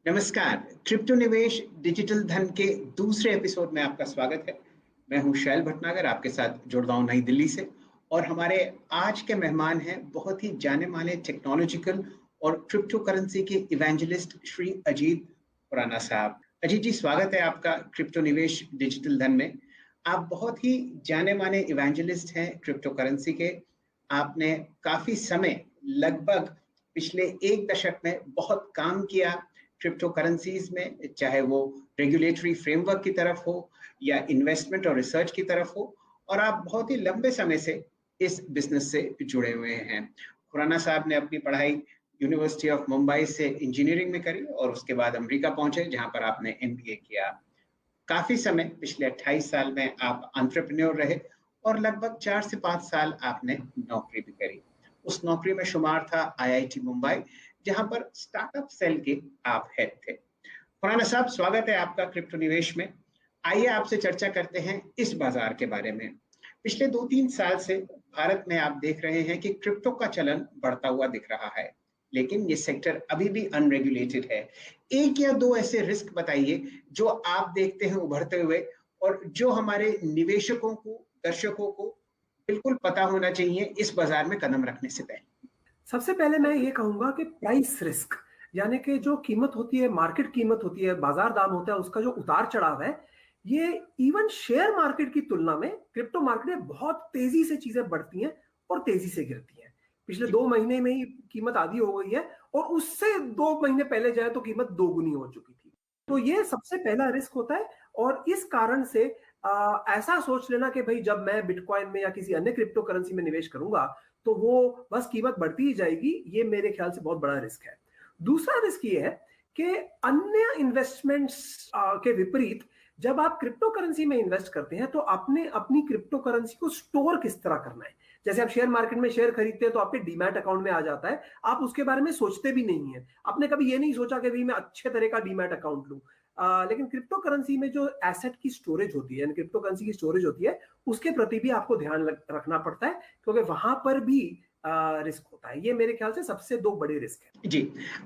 नमस्कार। क्रिप्टो निवेश डिजिटल धन के दूसरे एपिसोड में आपका स्वागत है। मैं हूं शैल भटनागर, आपके साथ जुड़ रहा हूं नई दिल्ली से। और हमारे आज के मेहमान हैं बहुत ही जाने माने टेक्नोलॉजिकल और क्रिप्टो करेंसी के इवेंजलिस्ट श्री अजीत खुराना साहब। अजीत जी, स्वागत है आपका क्रिप्टो निवेश डिजिटल धन में। आप बहुत ही जाने माने इवेंजलिस्ट हैं क्रिप्टो करेंसी के। आपने काफी समय, लगभग पिछले एक दशक में बहुत काम किया क्रिप्टो करेंसीज में, चाहे वो रेगुलेटरी फ्रेमवर्क की तरफ हो या इन्वेस्टमेंट और रिसर्च की तरफ हो। और आप बहुत ही लंबे समय से इस बिजनेस से जुड़े हुए हैं। खुराना साहब ने अपनी पढ़ाई यूनिवर्सिटी ऑफ मुंबई से इंजीनियरिंग में करी और उसके बाद अमेरिका पहुंचे, जहां पर आपने एमबीए किया। काफी समय, पिछले 28 साल में आप एंटरप्रेन्योर रहे और लगभग 4 से 5 साल आपने नौकरी भी करी। उस नौकरी में शुमार था आईआईटी मुंबई, जहां पर स्टार्टअप सेल के आप हेड थे। खुराना साहब, स्वागत है आपका क्रिप्टो निवेश में। आइए आपसे चर्चा करते हैं इस बाजार के बारे में। पिछले 2-3 साल से भारत में आप देख रहे हैं कि क्रिप्टो का चलन बढ़ता हुआ दिख रहा है, लेकिन ये सेक्टर अभी भी अनरेगुलेटेड है। एक या दो ऐसे रिस्क बताइए जो आप देखते हैं उभरते हुए और जो हमारे निवेशकों को, दर्शकों को बिल्कुल पता होना चाहिए इस बाजार में कदम रखने से पहले। सबसे पहले मैं ये कहूंगा कि प्राइस रिस्क, यानी कि जो कीमत होती है, मार्केट कीमत होती है, बाजार दाम होता है, उसका जो उतार चढ़ाव है, ये इवन शेयर मार्केट की तुलना में क्रिप्टो मार्केट में बहुत तेजी से चीजें बढ़ती हैं और तेजी से गिरती हैं। पिछले 2 महीने में ही कीमत आधी हो गई है और उससे 2 महीने पहले जाए तो कीमत दोगुनी हो चुकी थी। तो ये सबसे पहला रिस्क होता है। और इस कारण से ऐसा सोच लेना कि भाई जब मैं बिटकॉइन में या किसी अन्य क्रिप्टो करेंसी में निवेश करूंगा तो वो बस कीमत बढ़ती ही जाएगी, ये मेरे ख्याल से बहुत बड़ा रिस्क है। दूसरा रिस्क ये है कि अन्य इन्वेस्टमेंट्स के विपरीत जब आप क्रिप्टो करेंसी में इन्वेस्ट करते हैं तो आपने अपनी क्रिप्टो करेंसी को स्टोर किस तरह करना है। जैसे आप शेयर मार्केट में शेयर खरीदते हैं तो आपके डीमैट अकाउंट में आ जाता है, आप उसके बारे में सोचते भी नहीं है। आपने कभी ये नहीं सोचा कि भाई मैं अच्छे तरह का डीमैट अकाउंट लूं। लेकिन क्रिप्टो करेंसी में जो एसेट की स्टोरेज होती है, क्रिप्टो करेंसी की स्टोरेज होती है, उसके प्रति भी आपको ध्यान रखना पड़ता है, क्योंकि वहां पर भी रिस्क होता है। ये मेरे ख्याल से सबसे 2 बड़े रिस्क है जी।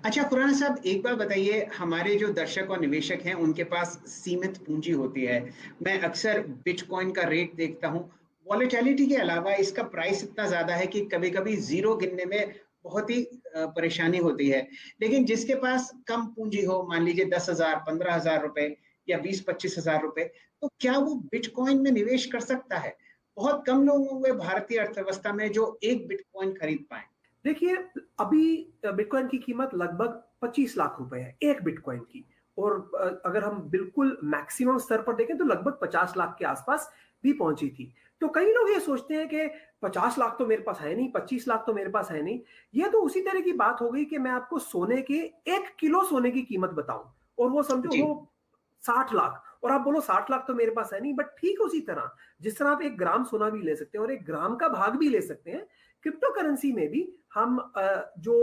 अच्छा खुराना साहब, एक बार बताइए, हमारे जो दर्शक और निवेशक हैं उनके पास सीमित पूंजी होती है। मैं अक्सर बिटकॉइन का रेट देखता हूं, वॉलेटिलिटी के अलावा इसका प्राइस इतना ज्यादा है कि कभी कभी जीरो गिनने में बहुत ही परेशानी होती है। लेकिन जिसके पास कम पूंजी हो, मान लीजिए 10,000, 15,000 रुपए या 20-25,000 रुपए, तो क्या वो बिटकॉइन में निवेश कर सकता है? बहुत कम लोग होंगे भारतीय अर्थव्यवस्था में जो एक बिटकॉइन खरीद पाए। देखिए, अभी बिटकॉइन की कीमत लगभग 25 लाख रुपए है एक बिटकॉइन की। और अगर हम बिल्कुल मैक्सिमम स्तर पर देखें तो लगभग 50 लाख के आसपास भी पहुंची थी। तो कई लोग ये सोचते हैं कि 50 लाख तो मेरे पास है नहीं, 25 लाख तो मेरे पास है नहीं। ये तो उसी तरह की बात हो गई कि मैं आपको सोने के 1 किलो सोने की कीमत बताऊं और वो समझो वो 60 लाख, और आप बोलो 60 लाख तो मेरे पास है नहीं। बट ठीक उसी तरह जिस तरह आप 1 ग्राम सोना भी ले सकते हैं और 1 ग्राम का भाग भी ले सकते हैं, क्रिप्टो करेंसी में भी हम जो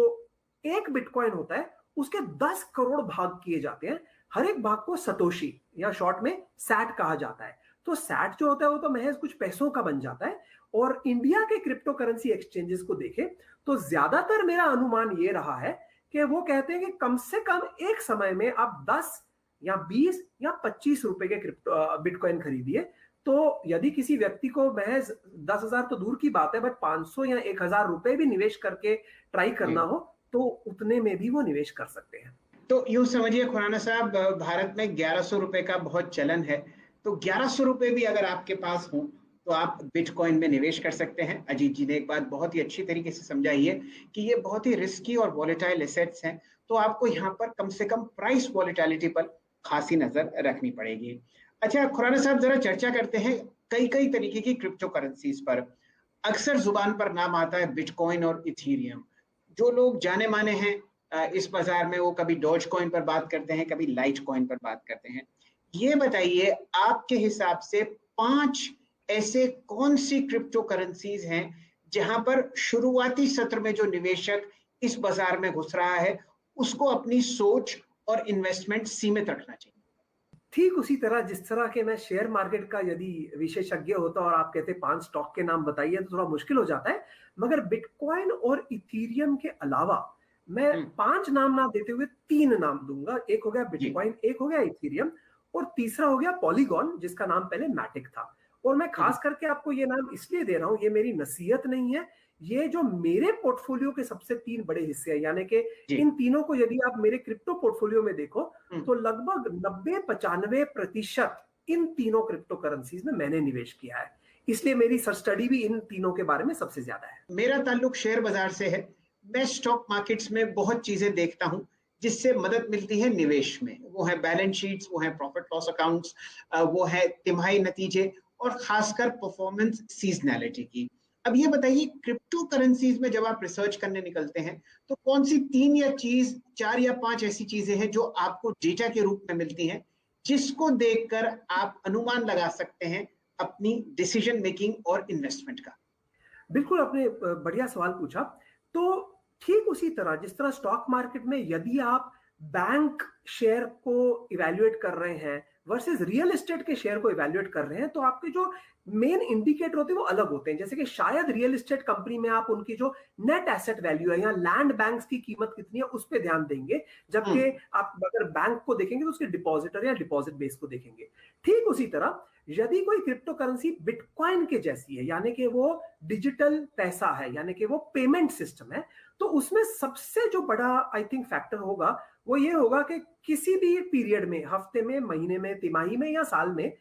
एक बिटकॉइन होता है उसके 10 करोड़ भाग किए जाते हैं। हर एक भाग को सतोशी या शॉर्ट में सैट कहा जाता है। तो सैट जो होता है वो तो महज कुछ पैसों का बन जाता है। और इंडिया के क्रिप्टो करेंसी एक्सचेंजेस को देखें तो ज्यादातर मेरा अनुमान ये रहा है कि वो कहते हैं कि कम से कम एक समय में आप 10 या 20 या 25 रुपए के क्रिप्टो बिटकॉइन खरीदिए। तो यदि किसी व्यक्ति को महज 10,000 तो दूर की बात है, बट 500 या 1,000 रुपए भी निवेश करके ट्राई करना हो तो उतने में भी वो निवेश कर सकते हैं। तो यूं समझिए खुराना साहब, भारत में 1100 रुपए का बहुत चलन है। तो 1100 रुपए भी अगर आपके पास हो तो आप बिटकॉइन में निवेश कर सकते हैं। अजीत जी ने एक बात बहुत ही अच्छी तरीके से समझाई है कि ये बहुत ही रिस्की और वॉलेटाइल एसेट्स हैं, तो आपको यहाँ पर कम से कम प्राइस वॉलेटिलिटी पर खासी नजर रखनी पड़ेगी। अच्छा खुराना साहब, जरा चर्चा करते हैं कई कई तरीके की क्रिप्टो करेंसीज पर। अक्सर जुबान पर नाम आता है बिटकॉइन और इथीरियम। जो लोग जाने माने हैं इस बाजार में, वो कभी डॉज कॉइन पर बात करते हैं, कभी लाइट कॉइन पर बात करते हैं। ये बताइए, आपके हिसाब से 5 ऐसे कौन सी क्रिप्टो करेंसीज हैं जहां पर शुरुआती सत्र में जो निवेशक इस बाजार में घुस रहा है उसको अपनी सोच और इन्वेस्टमेंट सीमित रखना चाहिए? ठीक उसी तरह जिस तरह के मैं शेयर मार्केट का यदि विशेषज्ञ होता और आप कहते 5 स्टॉक के नाम बताइए तो थोड़ा मुश्किल हो जाता है। मगर बिटकॉइन और इथीरियम के अलावा मैं 5 नाम ना देते हुए 3 नाम दूंगा। एक हो गया जी बिटकॉइन, एक हो गया इथेरियम और तीसरा हो गया पॉलीगॉन, जिसका नाम पहले मैटिक था। और मैं खास करके आपको ये नाम इसलिए दे रहा हूं, ये मेरी नसीहत नहीं है, ये जो मेरे पोर्टफोलियो के सबसे 3 बड़े हिस्से हैं, यानी कि जी इन तीनों को यदि आप मेरे क्रिप्टो पोर्टफोलियो में देखो हम्म, तो लगभग 90-95% इन तीनों क्रिप्टो करेंसीज में मैंने निवेश किया है। इसलिए मेरी सर्च स्टडी भी इन तीनों के बारे में सबसे ज्यादा है। मेरा ताल्लुक शेयर बाजार से है। मैं स्टॉक मार्केट्स में बहुत चीजें देखता हूँ जिससे मदद मिलती है निवेश में। वो है बैलेंस शीट्स, वो है प्रॉफिट लॉस अकाउंट्स, वो है तिमाही नतीजे और खासकर परफॉर्मेंस सीजनैलिटी की। अब ये बताइए, क्रिप्टो करेंसीज में जब आप रिसर्च करने निकलते हैं तो कौन सी 3 या चीज, 4 या 5 ऐसी चीजें हैं जो आपको डेटा के रूप में मिलती हैं, जिसको देखकर आप अनुमान लगा सकते हैं अपनी डिसीजन मेकिंग और इन्वेस्टमेंट का? बिल्कुल, आपने बढ़िया सवाल पूछा। तो ठीक उसी तरह जिस तरह स्टॉक मार्केट में यदि आप बैंक शेयर को इवैल्यूएट कर रहे हैं वर्सेस रियल एस्टेट के शेयर को इवैल्यूएट कर रहे हैं, तो आपके जो मेन इंडिकेटर होते हैं वो अलग होते हैं। जैसे कि शायद रियल एस्टेट कंपनी में आप उनकी जो नेट एसेट वैल्यू है या लैंड बैंक्स की कीमत कितनी है उस पर ध्यान देंगे, जबकि आप अगर बैंक को देखेंगे तो उसके डिपॉजिटर या डिपॉजिट बेस को देखेंगे। ठीक उसी तरह यदि कोई क्रिप्टो करेंसी बिटकॉइन के जैसी है, यानी कि वो डिजिटल पैसा है, यानी कि वो पेमेंट सिस्टम है, तो उसमें सबसे जो बड़ा आई थिंक फैक्टर होगा वो ये होगा कि किसी भी पीरियड में, हफ्ते में, महीने में, तिमाही में या साल में,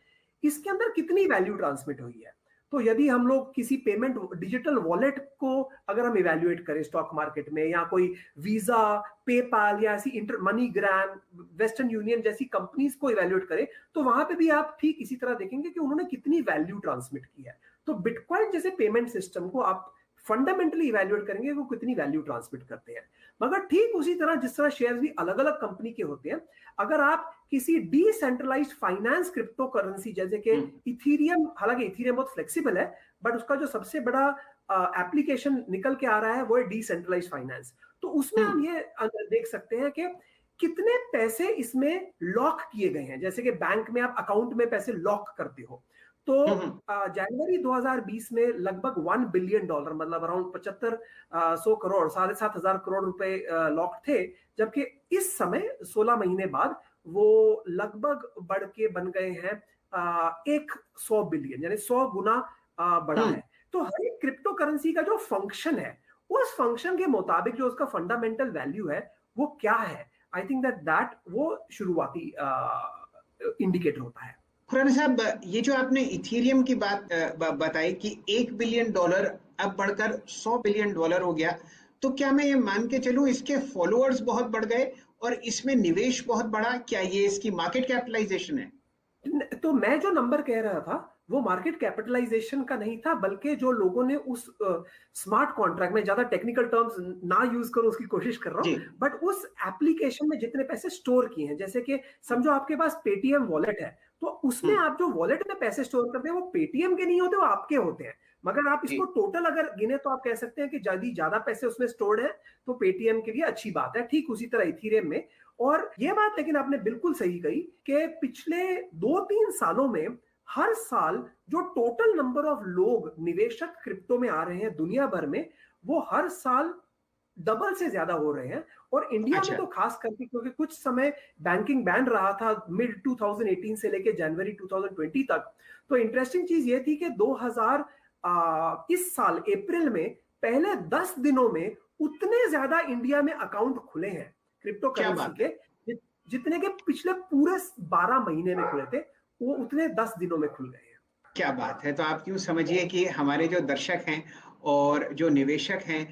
इसके अंदर कितनी वैल्यू ट्रांसमिट हुई है। तो यदि हम लोग किसी पेमेंट डिजिटल वॉलेट को अगर हम इवैल्यूएट करें स्टॉक मार्केट में, या कोई वीजा, पेपाल या ऐसी इंटर मनीग्राम, वेस्टर्न यूनियन जैसी कंपनीज को इवैल्यूएट करें, तो वहां पे भी आप ठीक इसी तरह देखेंगे कि उन्होंने कितनी वैल्यू ट्रांसमिट की है। तो बिटकॉइन जैसे पेमेंट सिस्टम को आप फंडामेंटली इवैल्यूएट करेंगे वो कितनी वैल्यू ट्रांसमिट करते हैं। मगर ठीक उसी तरह जिस तरह शेयर्स भी अलग अलग कंपनी के होते हैं, अगर आप किसी डिसेंट्रलाइज्ड फाइनेंस क्रिप्टो करेंसी जैसे कि इथेरियम, हालांकि इथेरियम बहुत फ्लेक्सिबल है, बट उसका जो सबसे बड़ा एप्लीकेशन निकल के आ रहा है वो है डिसेंट्रलाइज्ड फाइनेंस, तो उसमें हम ये देख सकते हैं कि कितने पैसे इसमें लॉक किए गए हैं। जैसे कि बैंक में आप अकाउंट में पैसे लॉक करते हो, तो जनवरी 2020 में लगभग $1 बिलियन, मतलब अराउंड 7500 करोड़, 7,500 करोड़ रुपए लॉक थे, जबकि इस समय 16 महीने बाद वो लगभग बढ़ के बन गए हैं 100 बिलियन, यानी 100 गुना बढ़ा है। तो हर एक क्रिप्टो करेंसी का जो फंक्शन है, उस फंक्शन के मुताबिक जो उसका फंडामेंटल वैल्यू है वो क्या है, आई थिंक दैट वो शुरुआती इंडिकेटर होता है। खुराना साहब, ये जो आपने इथेरियम की बात बताई कि $1 बिलियन अब बढ़कर $100 बिलियन हो गया, तो क्या मैं ये मान के चलूं इसके फॉलोअर्स बहुत बढ़ गए और इसमें निवेश बहुत बढ़ा? क्या ये इसकी मार्केट कैपिटलाइजेशन है? तो मैं जो नंबर कह रहा था वो मार्केट कैपिटलाइजेशन का नहीं था, बल्कि जो लोगों ने उस स्मार्ट कॉन्ट्रैक्ट में, ज्यादा टेक्निकल टर्म्स ना यूज करूं उसकी कोशिश कर रहा हूं, बट उस एप्लीकेशन में जितने पैसे स्टोर किए हैं, जैसे कि समझो आपके पास पेटीएम वॉलेट है, तो उसमें आप जो वॉलेट में पैसे स्टोर करते हैं वो पेटीएम के नहीं होते, वो आपके होते हैं। मगर आप इसको टोटल अगर गिने तो आप कह सकते हैं कि यदि ज्यादा पैसे उसमें स्टोर्ड है तो पेटीएम के लिए अच्छी बात है। ठीक उसी तरह इथेरियम में। और यह बात लेकिन आपने बिल्कुल सही कही कि पिछले 2-3 सालों में हर साल जो टोटल नंबर ऑफ लोग निवेशक क्रिप्टो में आ रहे हैं दुनिया भर में, वो हर साल डबल से ज्यादा हो रहे हैं। और इंडिया में तो खास करके क्योंकि कुछ समय बैंकिंग बैन रहा था मिड 2018 से लेके जनवरी 2020 तक, तो इंटरेस्टिंग चीज ये थी कि 2000 इस साल अप्रैल में पहले 10 दिनों में उतने ज्यादा इंडिया में अकाउंट खुले हैं क्रिप्टो करेंसी के जितने के पिछले पूरे 12 महीने में खुले थे, वो उतने 10 दिनों में खुल गए हैं। क्या बात है। तो आप यूं समझिए कि हमारे जो दर्शक हैं और जो निवेशक हैं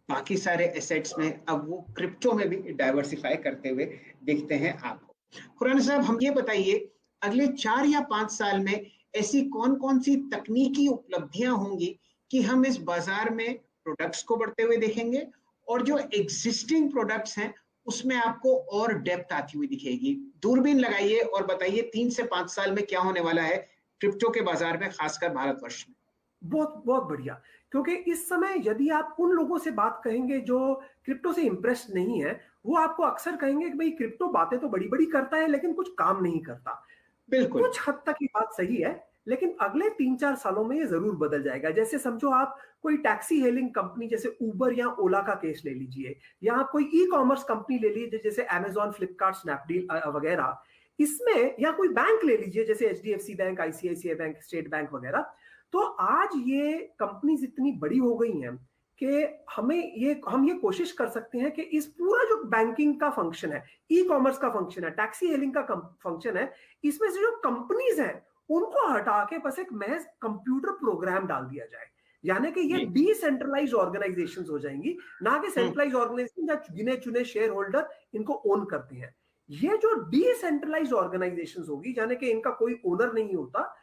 बाकी सारे एसेट्स में, अब वो क्रिप्टो में भी डाइवर्सिफाई करते हुए दिखते हैं आपको। खुराना साहब, हम ये बताइए, अगले 4 या 5 साल में ऐसी कौन कौन सी तकनीकी उपलब्धियां होंगी कि हम इस बाजार में प्रोडक्ट्स को बढ़ते हुए देखेंगे, और जो एग्जिस्टिंग प्रोडक्ट्स हैं उसमें आपको और डेप्थ आती हुई दिखेगी? दूरबीन लगाइए और बताइए 3 से 5 साल में क्या होने वाला है क्रिप्टो के बाजार में, खासकर भारतवर्ष में। बहुत बहुत बढ़िया, क्योंकि इस समय यदि आप उन लोगों से बात कहेंगे जो क्रिप्टो से इंप्रेस नहीं है, वो आपको अक्सर कहेंगे कि भाई क्रिप्टो बातें तो बड़ी बड़ी करता है लेकिन कुछ काम नहीं करता। बिल्कुल, कुछ हद तक ये बात सही है, लेकिन अगले 3-4 सालों में ये जरूर बदल जाएगा। जैसे समझो आप कोई टैक्सी हेलिंग कंपनी जैसे उबर या ओला का केस ले लीजिए, या आप कोई ई कॉमर्स कंपनी ले लीजिए जैसे अमेजॉन, फ्लिपकार्ट, स्नैपडील वगैरह। इसमें या कोई बैंक ले लीजिए जैसे HDFC bank, ICICI bank, state bank वगैरह। तो आज ये कंपनीज इतनी बड़ी हो गई हैं कि हम ये कोशिश कर सकते हैं कि इस पूरा जो बैंकिंग का फंक्शन है, ई कॉमर्स का फंक्शन है, टैक्सी हेलिंग का फंक्शन है, इसमें से जो कंपनीज हैं उनको हटा के बस एक महज कंप्यूटर प्रोग्राम डाल दिया जाए। यानी कि ये डिसेंट्रलाइज ऑर्गेनाइजेशंस हो जाएंगी, ना कि सेंट्रलाइज ऑर्गेनाइजेशन या गिने चुने शेयर होल्डर इनको ओन करते हैं। ये जो डिसेंट्रलाइज ऑर्गेनाइजेशंस होगी, यानी कि इनका कोई ओनर नहीं होता,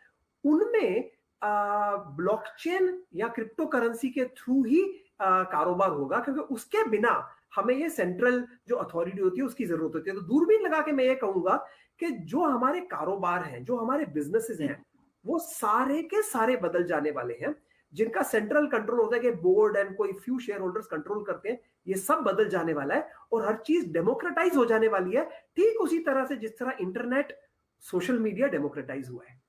उनमें ब्लॉकचेन या क्रिप्टो करेंसी के थ्रू ही कारोबार होगा, क्योंकि उसके बिना हमें ये सेंट्रल जो अथॉरिटी होती है उसकी जरूरत होती है। तो दूरबीन लगा के मैं ये कहूंगा कि जो हमारे कारोबार हैं, जो हमारे बिजनेसेस हैं, वो सारे के सारे बदल जाने वाले हैं। जिनका सेंट्रल कंट्रोल होता है कि बोर्ड एंड कोई फ्यू शेयर होल्डर्स कंट्रोल करते हैं, ये सब बदल जाने वाला है और हर चीज डेमोक्रेटाइज हो जाने वाली है, ठीक उसी तरह से जिस तरह इंटरनेट, सोशल मीडिया डेमोक्रेटाइज हुआ है।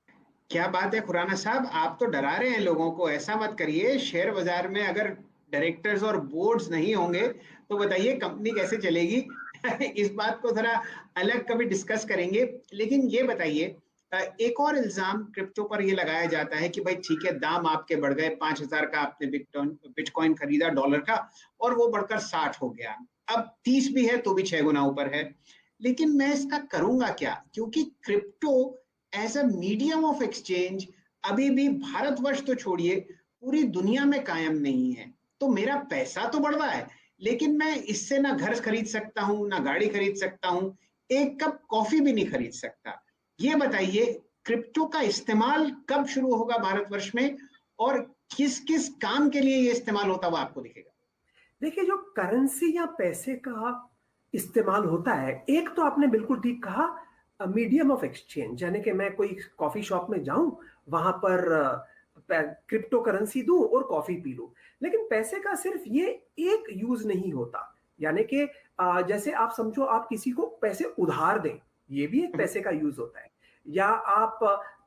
क्या बात है खुराना साहब, आप तो डरा रहे हैं लोगों को। ऐसा मत करिए। शेयर बाजार में अगर डायरेक्टर्स और बोर्ड्स नहीं होंगे तो बताइए कंपनी कैसे चलेगी। इस बात को थोड़ा अलग कभी डिस्कस करेंगे। लेकिन ये बताइए, एक और इल्जाम क्रिप्टो पर ये लगाया जाता है कि भाई ठीक है, दाम आपके बढ़ गए, 5,000 का आपने बिटकॉइन खरीदा डॉलर का, और वो बढ़कर 60 हो गया, अब 30 भी है तो भी 6 गुना ऊपर है। लेकिन मैं इसका करूंगा क्या, क्योंकि crypto as a medium of exchange अभी भी भारतवर्ष तो छोड़िए पूरी दुनिया में कायम नहीं है। तो मेरा पैसा तो बढ़ रहा है, लेकिन मैं इससे ना घर खरीद सकता हूं, ना गाड़ी खरीद सकता हूं, एक कप कॉफी भी नहीं खरीद सकता। ये बताइए, क्रिप्टो का इस्तेमाल कब शुरू होगा भारतवर्ष में, और किस किस काम के लिए ये इस्तेमाल होता हुआ आपको दिखेगा? देखिए, जो करेंसी या पैसे का इस्तेमाल होता है, एक तो आपने बिल्कुल ठीक कहा, मीडियम ऑफ एक्सचेंज, यानी कि मैं कोई कॉफी शॉप में जाऊं, वहां पर क्रिप्टो करेंसी दूं और कॉफी पी लूं। लेकिन पैसे का सिर्फ ये एक यूज नहीं होता। यानी कि जैसे आप समझो, आप किसी को पैसे उधार दें, ये भी एक पैसे का यूज होता है। या आप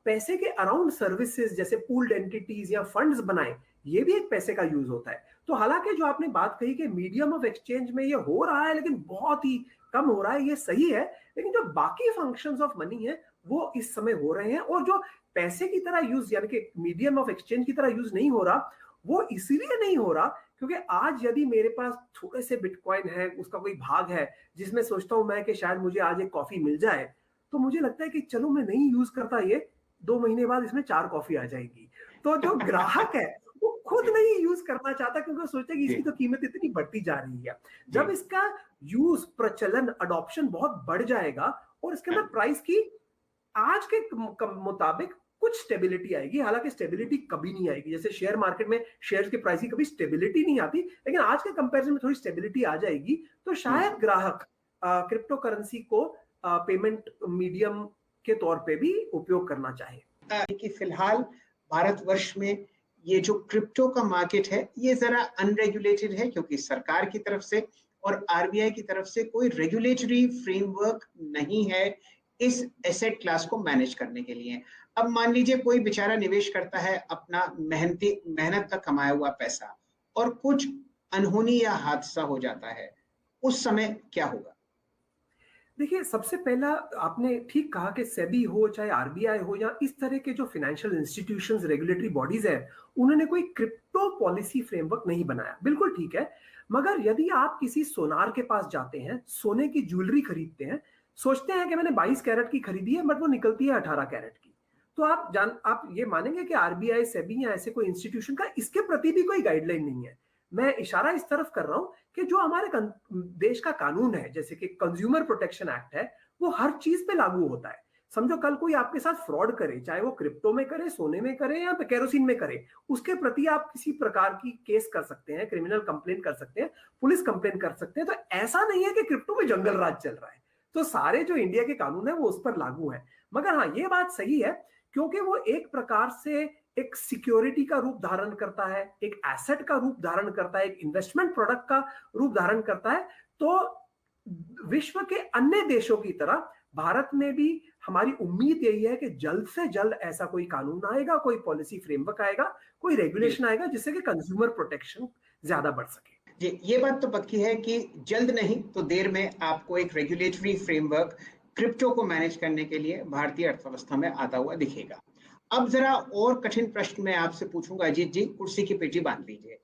पैसे के अराउंड सर्विसेज जैसे पूल्ड एंटिटीज या फंड्स बनाएं, ये भी एक पैसे का यूज होता है। तो हालांकि जो आपने बात कही कि मीडियम ऑफ एक्सचेंज में ये हो रहा है, लेकिन बहुत ही कम हो रहा है, ये सही है। लेकिन जो बाकी फंक्शंस ऑफ मनी है वो इस समय हो रहे हैं, और जो पैसे की तरह यूज, यानी कि मीडियम ऑफ एक्सचेंज की तरह यूज नहीं हो रहा, वो इसीलिए नहीं हो रहा क्योंकि आज यदि मेरे पास थोड़े से बिटकॉइन है, उसका कोई भाग है जिसमें सोचता हूं मैं कि शायद मुझे आज एक कॉफी मिल जाए, तो मुझे लगता है कि चलो मैं नहीं यूज करता, ये 2 महीने बाद इसमें 4 कॉफी आ जाएगी। तो जो ग्राहक है वो खुद नहीं यूज करना चाहता, क्योंकि वो सोचता है कि इसकी तो कीमत इतनी बढ़ती जा रही है। जब इसका यूज, प्रचलन, अडॉप्शन बहुत बढ़ जाएगा और इसके अंदर प्राइस की आज के मुताबिक कुछ स्टेबिलिटी आएगी। हालांकि स्टेबिलिटी कभी नहीं आएगी, जैसे शेयर मार्केट में शेयर की प्राइस की कभी स्टेबिलिटी नहीं आती, लेकिन आज के कंपैरिजन में थोड़ी स्टेबिलिटी आ जाएगी। तो शायद ग्राहक क्रिप्टो करेंसी को पेमेंट मीडियम के तौर पे भी उपयोग करना चाहे। कि फिलहाल भारतवर्ष में ये जो क्रिप्टो का मार्केट है ये जरा अनरेगुलेटेड है, क्योंकि सरकार की तरफ से और आरबीआई की तरफ से कोई रेगुलेटरी फ्रेमवर्क नहीं है इस एसेट क्लास को मैनेज करने के लिए। अब मान लीजिए कोई बेचारा निवेश करता है अपना मेहनत का कमाया हुआ पैसा, और कुछ अनहोनी या हादसा हो जाता है, उस समय क्या होगा? देखिए, सबसे पहला आपने ठीक कहा कि सेबी हो, चाहे आरबीआई हो, या इस तरह के जो फाइनेंशियल इंस्टीट्यूशंस, रेगुलेटरी बॉडीज है, उन्होंने कोई क्रिप्टो पॉलिसी फ्रेमवर्क नहीं बनाया। बिल्कुल ठीक है। मगर यदि आप किसी सोनार के पास जाते हैं, सोने की ज्वेलरी खरीदते हैं, सोचते हैं कि मैंने 22 कैरेट की खरीदी है, बट वो निकलती है 18 कैरेट की, तो आप ये मानेंगे कि आरबीआई, सेबी या ऐसे कोई इंस्टीट्यूशन का इसके प्रति भी कोई गाइडलाइन नहीं है। मैं इशारा इस तरफ कर रहा हूं कि जो हमारे देश का कानून है, जैसे कि कंज्यूमर प्रोटेक्शन एक्ट है, वो हर चीज पे लागू होता है। समझो कल कोई आपके साथ फ्रॉड करे, चाहे वो क्रिप्टो में करे, सोने में करे या केरोसिन में करे, उसके प्रति आप किसी प्रकार की केस कर सकते हैं, क्रिमिनल कंप्लेन कर सकते हैं, पुलिस कंप्लेन कर सकते हैं। तो ऐसा नहीं है कि क्रिप्टो में जंगल राज चल रहा है। तो सारे जो इंडिया के कानून है वो उस पर लागू है। मगर हाँ, ये बात सही है, क्योंकि वो एक प्रकार से एक सिक्योरिटी का रूप धारण करता है, एक एसेट का रूप धारण करता है, एक इन्वेस्टमेंट प्रोडक्ट का रूप धारण करता है। तो विश्व के अन्य देशों की तरह भारत में भी हमारी उम्मीद यही है कि जल्द से जल्द ऐसा कोई कानून आएगा, कोई पॉलिसी फ्रेमवर्क आएगा, कोई रेगुलेशन आएगा जिससे कि कंज्यूमर प्रोटेक्शन ज्यादा बढ़ सके। जी, ये बात तो पक्की है कि जल्द नहीं तो देर में आपको एक रेगुलेटरी फ्रेमवर्क क्रिप्टो को मैनेज करने के लिए भारतीय अर्थव्यवस्था में आता हुआ दिखेगा। अब जरा और कठिन प्रश्न मैं आपसे पूछूंगा। अजीत जी, कुर्सी की पेटी बांध लीजिए।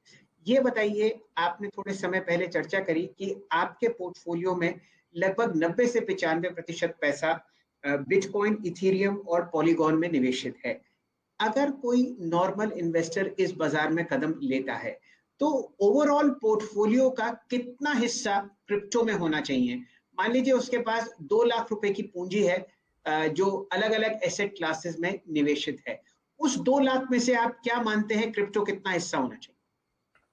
ये बताइए, आपने थोड़े समय पहले चर्चा करी कि आपके पोर्टफोलियो में लगभग 90 से 95% पैसा बिटकॉइन, इथेरियम और पॉलीगॉन में निवेशित है। अगर कोई नॉर्मल इन्वेस्टर इस बाजार में कदम लेता है तो ओवरऑल पोर्टफोलियो का कितना हिस्सा क्रिप्टो में होना चाहिए? मान लीजिए उसके पास 2 लाख रुपए की पूंजी है जो अलग अलग एसेट क्लासेस में निवेशित है। उस 2 लाख में से आप क्या मानते हैं क्रिप्टो कितना हिस्सा होना चाहिए?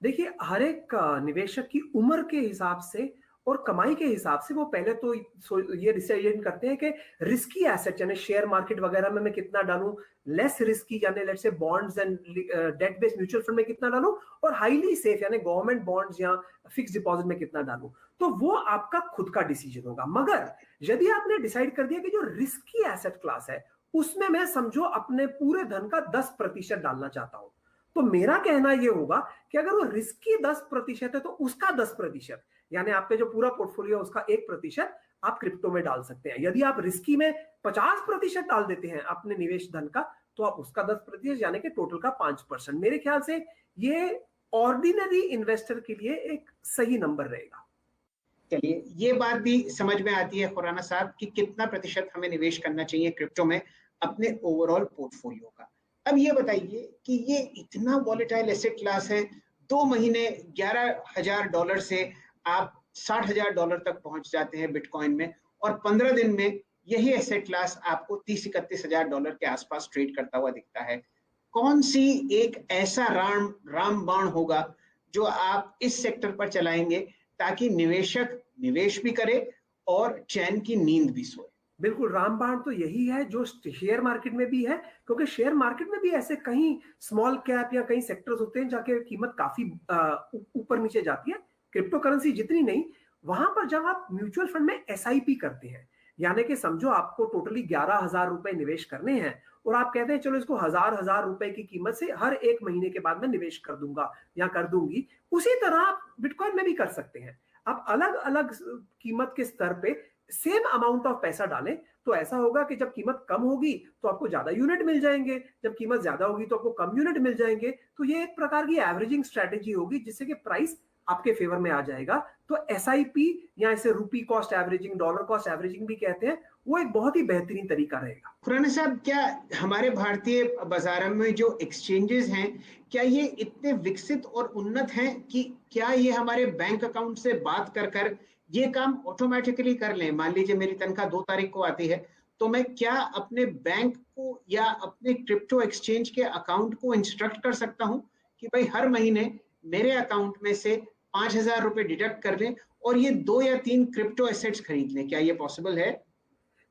देखिए, हर एक निवेशक की उम्र के हिसाब से और कमाई के हिसाब से वो पहले तो ये डिसाइड करते हैं कि रिस्की एसेट यानी शेयर मार्केट वगैरह में मैं कितना डालूं, लेस रिस्की यानी let's say bonds and debt based mutual fund में कितना डालूं, और हाईली सेफ यानी गवर्नमेंट बॉन्ड्स या फिक्स डिपॉजिट में कितना डालूं। तो वो आपका खुद का डिसीजन होगा। मगर यदि आपने डिसाइड कर दिया कि जो रिस्की एसेट क्लास है उसमें मैं समझो अपने पूरे धन का 10% डालना चाहता हूं, तो मेरा कहना यह होगा कि अगर वो रिस्की 10% है तो उसका 10%, यानी आपके जो पूरा पोर्टफोलियो उसका 1% आप क्रिप्टो में डाल सकते हैं। यदि आप रिस्की में 50% डाल देते हैं अपने निवेश धन का, तो आप उसका 10% यानी कि टोटल का 5%। मेरे ख्याल से ये ऑर्डिनरी इन्वेस्टर के लिए एक सही नंबर रहेगा। चलिए, ये बात भी समझ में आती है खुराना साहब कि कितना प्रतिशत हमें निवेश करना चाहिए क्रिप्टो में अपने ओवरऑल पोर्टफोलियो का। अब ये बताइए कि ये इतना वॉलेटाइल एसेट क्लास है, 2 महीने $11,000 से आप $60,000 तक पहुंच जाते हैं बिटकॉइन में, और 15 दिन में यही एसेट क्लास आपको $30,000-31,000 के आसपास ट्रेड करता हुआ दिखता है। कौन सी एक ऐसा रामबाण होगा जो आप इस सेक्टर पर चलाएंगे ताकि निवेशक निवेश भी करे और चैन की नींद भी सोए? बिल्कुल, रामबाण तो यही है जो शेयर मार्केट में भी है, क्योंकि शेयर मार्केट में भी ऐसे कहीं स्मॉल कैप या कई सेक्टर्स होते हैं जाके कीमत काफी ऊपर नीचे जाती है। क्रिप्टो करेंसी जितनी नहीं, वहां पर जब आप म्यूचुअल फंड में एसआईपी करते हैं, यानी कि समझो आपको टोटली 11,000 रुपए निवेश करने हैं और आप कहते हैं चलो इसको हजार रुपए की कीमत से हर 1 महीने के बाद में निवेश कर दूंगा या कर दूंगी, उसी तरह आप बिटकॉइन में भी कर सकते हैं। आप अलग अलग कीमत के स्तर पे सेम अमाउंट ऑफ पैसा डालें, तो ऐसा होगा कि जब कीमत कम होगी तो आपको ज्यादा यूनिट मिल जाएंगे, जब कीमत ज्यादा होगी तो आपको कम यूनिट मिल जाएंगे। तो ये एक प्रकार की एवरेजिंग स्ट्रेटेजी होगी जिससे कि प्राइस आपके फेवर में आ जाएगा। तो एसआईपी या इसे रूपी cost averaging, dollar cost averaging भी कहते हैं, वो एक बहुत ही बेहतरीन तरीका रहेगा। खुराना साहब, क्या हमारे भारतीय बाजारों में जो एक्सचेंजेस हैं, क्या ये इतने विकसित और उन्नत हैं कि क्या ये हमारे बैंक अकाउंट से बात कर कर ये काम ऑटोमेटिकली कर लें? मान लीजिए मेरी तनख्वाह 2 तारीख को आती है, तो मैं क्या अपने बैंक को या अपने क्रिप्टो एक्सचेंज के अकाउंट को इंस्ट्रक्ट कर सकता हूं कि भाई हर महीने मेरे अकाउंट में से 5,000 रुपए डिडक्ट कर लें और ये 2 या 3 क्रिप्टो एसेट्स खरीद लें? क्या ये पॉसिबल है?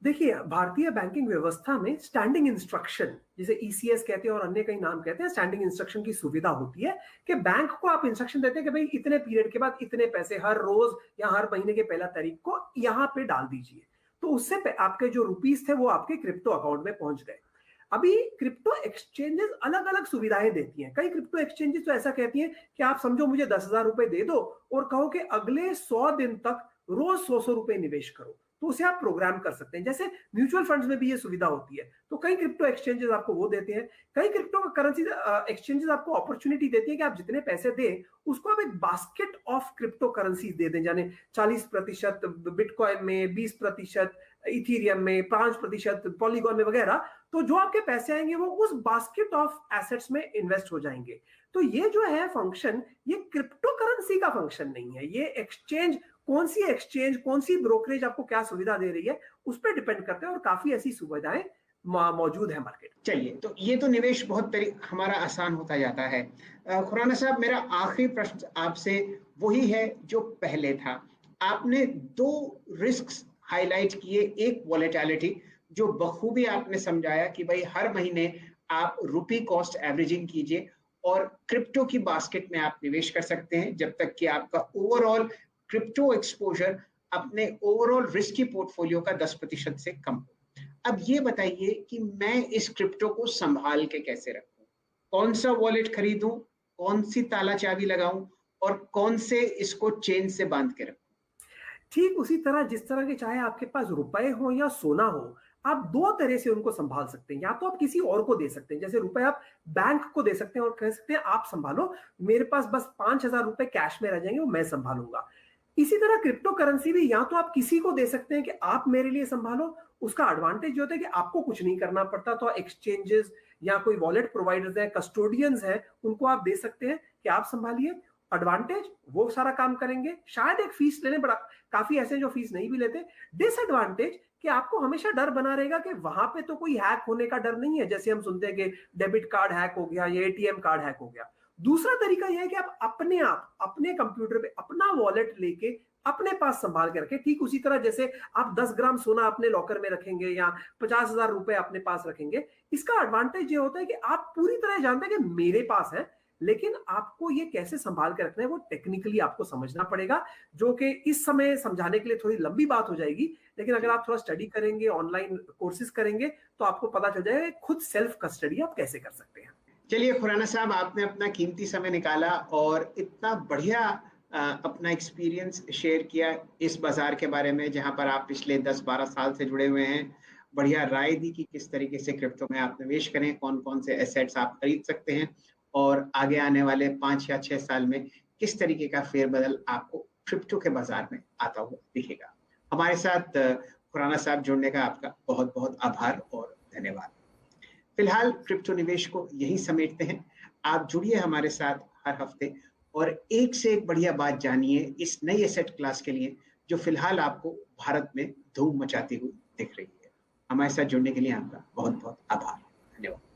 देखिए, भारतीय बैंकिंग व्यवस्था में स्टैंडिंग इंस्ट्रक्शन, जिसे ईसीएस कहते हैं और अन्य कई नाम कहते हैं, स्टैंडिंग इंस्ट्रक्शन की सुविधा होती है कि बैंक को आप इंस्ट्रक्शन देते हैं कि भाई इतने पीरियड के बाद इतने पैसे हर रोज या हर महीने के 1 तारीख को यहाँ पे डाल दीजिए। तो उससे आपके जो रुपीस थे वो आपके क्रिप्टो अकाउंट में पहुंच गए। अभी क्रिप्टो एक्सचेंजेस अलग अलग सुविधाएं देती हैं। कई क्रिप्टो एक्सचेंजेस तो ऐसा कहती हैं कि आप समझो मुझे 10,000 रुपए दे दो और कहो कि अगले 100 दिन तक रोज 100 रुपए निवेश करो, तो उसे आप प्रोग्राम कर सकते हैं। जैसे म्यूचुअल फंड्स में भी ये सुविधा होती है, तो कई क्रिप्टो एक्सचेंजेस आपको वो देते हैं। कई क्रिप्टो करेंसी एक्सचेंजेस आपको अपॉर्चुनिटी देती है कि आप जितने पैसे दें उसको आप एक बास्केट ऑफ क्रिप्टो करेंसी दे दें, यानी 40% बिटकॉइन में, 20% इथेरियम में, 5% पॉलीगॉन में वगैरह। तो जो आपके पैसे आएंगे वो उस बास्केट ऑफ एसेट्स में इन्वेस्ट हो जाएंगे। तो ये जो है फंक्शन, ये क्रिप्टो करेंसी का फंक्शन नहीं है। ये एक्सचेंज, कौन सी एक्सचेंज, कौन सी ब्रोकरेज आपको क्या सुविधा दे रही है उस पर डिपेंड करते हैं, और काफी ऐसी सुविधाएं मौजूद है मार्केट। चलिए, तो ये तो निवेश बहुत हमारा आसान होता जाता है। खुराना साहब, मेरा आखिरी प्रश्न आपसे वही है जो पहले था। आपने 2 रिस्क्स हाईलाइट किए, एक वॉलेटिलिटी जो बखूबी आपने समझाया कि भाई हर महीने आप रुपी कॉस्ट एवरेजिंग कीजिए और क्रिप्टो की बास्केट में आप निवेश कर सकते हैं जब तक कि आपका ओवरऑल क्रिप्टो एक्सपोजर अपने ओवरऑल रिस्की पोर्टफोलियो का 10% से कम हो। अब ये बताइए कि मैं इस क्रिप्टो को संभाल के कैसे रखूं, कौन सा वॉलेट खरीदूं, कौन सी ताला चाबी लगाऊं और कौन से इसको चेन से बांध के रखूं। ठीक उसी तरह जिस तरह के चाहे आपके पास रुपए हो या सोना हो, आप दो तरह से उनको संभाल सकते हैं। या तो आप किसी और को दे सकते हैं, जैसे रुपए आप बैंक को दे सकते हैं और कह सकते हैं आप संभालो, मेरे पास बस 5,000 रुपए कैश में रह जाएंगे, वो मैं संभालूंगा। इसी तरह क्रिप्टो करेंसी भी या तो आप किसी को दे सकते हैं कि आप मेरे लिए संभालो। उसका एडवांटेज होता है कि आपको कुछ नहीं करना पड़ता, तो एक्सचेंजेस या कोई वॉलेट प्रोवाइडर्स हैं, कस्टोडियंस हैं, उनको आप दे सकते हैं कि आप संभालिए। एडवांटेज, वो सारा काम करेंगे, शायद एक फीस ले लें, बड़ा काफी ऐसे जो फीस नहीं भी लेते। डिसएडवांटेज कि आपको हमेशा डर बना रहेगा कि वहां पे तो कोई हैक होने का डर नहीं है, जैसे हम सुनते हैं कि डेबिट कार्ड हैक हो गया या एटीएम कार्ड हैक हो गया। दूसरा तरीका यह है कि आप अपने कंप्यूटर पे अपना वॉलेट लेके अपने पास संभाल के रखें। ठीक उसी तरह जैसे आप 10 ग्राम सोना अपने लॉकर में रखेंगे या 50,000 रुपए अपने पास रखेंगे। इसका एडवांटेज ये होता है कि आप पूरी तरह जानते हैं कि मेरे पास है, लेकिन आपको ये कैसे संभाल के रखना है वो टेक्निकली आपको समझना पड़ेगा, जो कि इस समय समझाने के लिए थोड़ी लंबी बात हो जाएगी। लेकिन अगर आप थोड़ा स्टडी करेंगे, ऑनलाइन कोर्सेज करेंगे, तो आपको पता चल जाएगा खुद सेल्फ कस्टडी आप कैसे कर सकते हैं। चलिए खुराना साहब, आपने अपना कीमती समय निकाला और इतना बढ़िया अपना एक्सपीरियंस शेयर किया इस बाजार के बारे में, जहां पर आप पिछले 10-12 साल से जुड़े हुए हैं। बढ़िया राय दी कि किस तरीके से क्रिप्टो में आप निवेश करें, कौन कौन से एसेट्स आप खरीद सकते हैं और आगे आने वाले 5 या 6 साल में किस तरीके का फेरबदल आपको क्रिप्टो के बाजार में आता हुआ दिखेगा। हमारे साथ खुराना साहब जुड़ने का आपका बहुत बहुत आभार और धन्यवाद। फिलहाल क्रिप्टो निवेश को यही समेटते हैं। आप जुड़िए हमारे साथ हर हफ्ते और एक से एक बढ़िया बात जानिए इस नई एसेट क्लास के लिए, जो फिलहाल आपको भारत में धूम मचाती हुई दिख रही है। हमारे साथ जुड़ने के लिए आपका बहुत बहुत आभार। धन्यवाद।